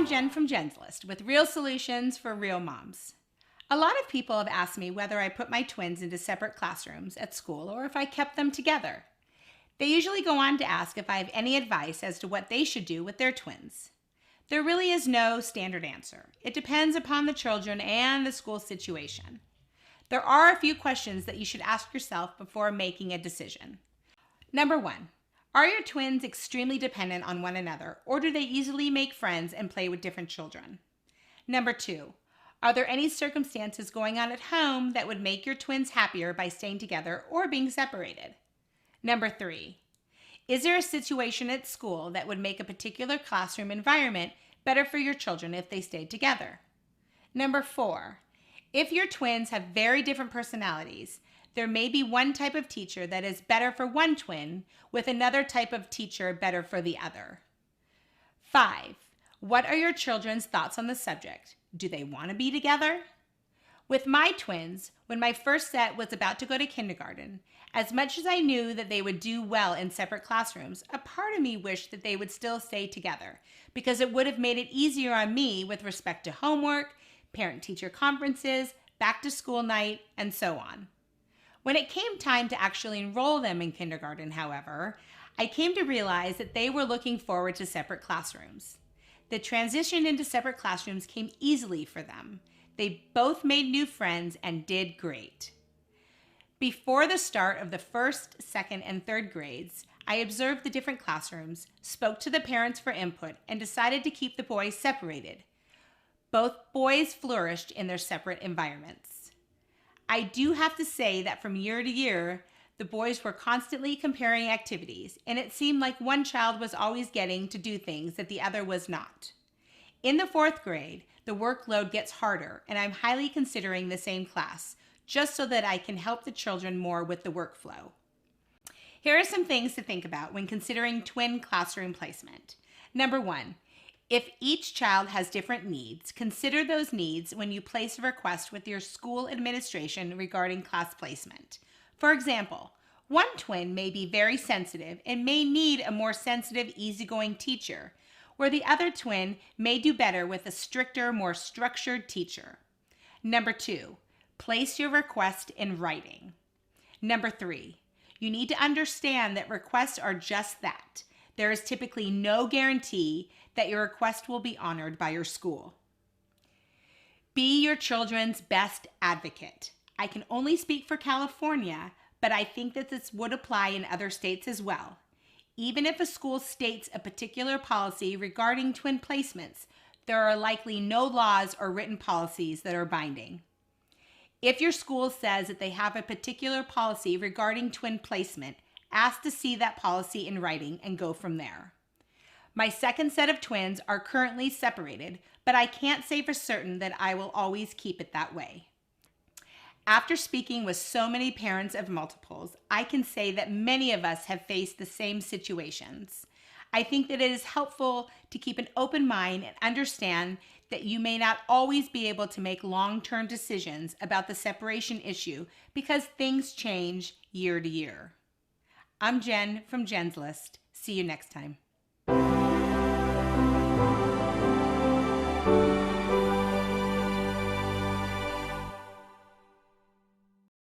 I'm Jen from Jen's List with real solutions for real moms. A lot of people have asked me whether I put my twins into separate classrooms at school or if I kept them together. They usually go on to ask if I have any advice as to what they should do with their twins. There really is no standard answer. It depends upon the children and the school situation. There are a few questions that you should ask yourself before making a decision. Number 1. Are your twins extremely dependent on one another, or do they easily make friends and play with different children? Number 2. Are there any circumstances going on at home that would make your twins happier by staying together or being separated? Number 3. Is there a situation at school that would make a particular classroom environment better for your children if they stayed together? Number 4. If your twins have very different personalities, there may be one type of teacher that is better for one twin with another type of teacher better for the other. 5. What are your children's thoughts on the subject? Do they want to be together? With my twins, when my first set was about to go to kindergarten, as much as I knew that they would do well in separate classrooms, a part of me wished that they would still stay together because it would have made it easier on me with respect to homework, parent-teacher conferences, back-to-school night, and so on. When it came time to actually enroll them in kindergarten, however, I came to realize that they were looking forward to separate classrooms. The transition into separate classrooms came easily for them. They both made new friends and did great. Before the start of the first, second, and third grades, I observed the different classrooms, spoke to the parents for input, and decided to keep the boys separated. Both boys flourished in their separate environments. I do have to say that from year to year, the boys were constantly comparing activities, and it seemed like one child was always getting to do things that the other was not. In the 4th grade, the workload gets harder, and I'm highly considering the same class, just so that I can help the children more with the workflow. Here are some things to think about when considering twin classroom placement. Number 1, if each child has different needs, consider those needs when you place a request with your school administration regarding class placement. For example, one twin may be very sensitive and may need a more sensitive, easygoing teacher, where the other twin may do better with a stricter, more structured teacher. Number 2, place your request in writing. Number 3, you need to understand that requests are just that. There is typically no guarantee that your request will be honored by your school. Be your children's best advocate. I can only speak for California, but I think that this would apply in other states as well. Even if a school states a particular policy regarding twin placements, there are likely no laws or written policies that are binding. If your school says that they have a particular policy regarding twin placement, ask to see that policy in writing and go from there. My second set of twins are currently separated, but I can't say for certain that I will always keep it that way. After speaking with so many parents of multiples, I can say that many of us have faced the same situations. I think that it is helpful to keep an open mind and understand that you may not always be able to make long-term decisions about the separation issue because things change year to year. I'm Jen from Jen's List. See you next time.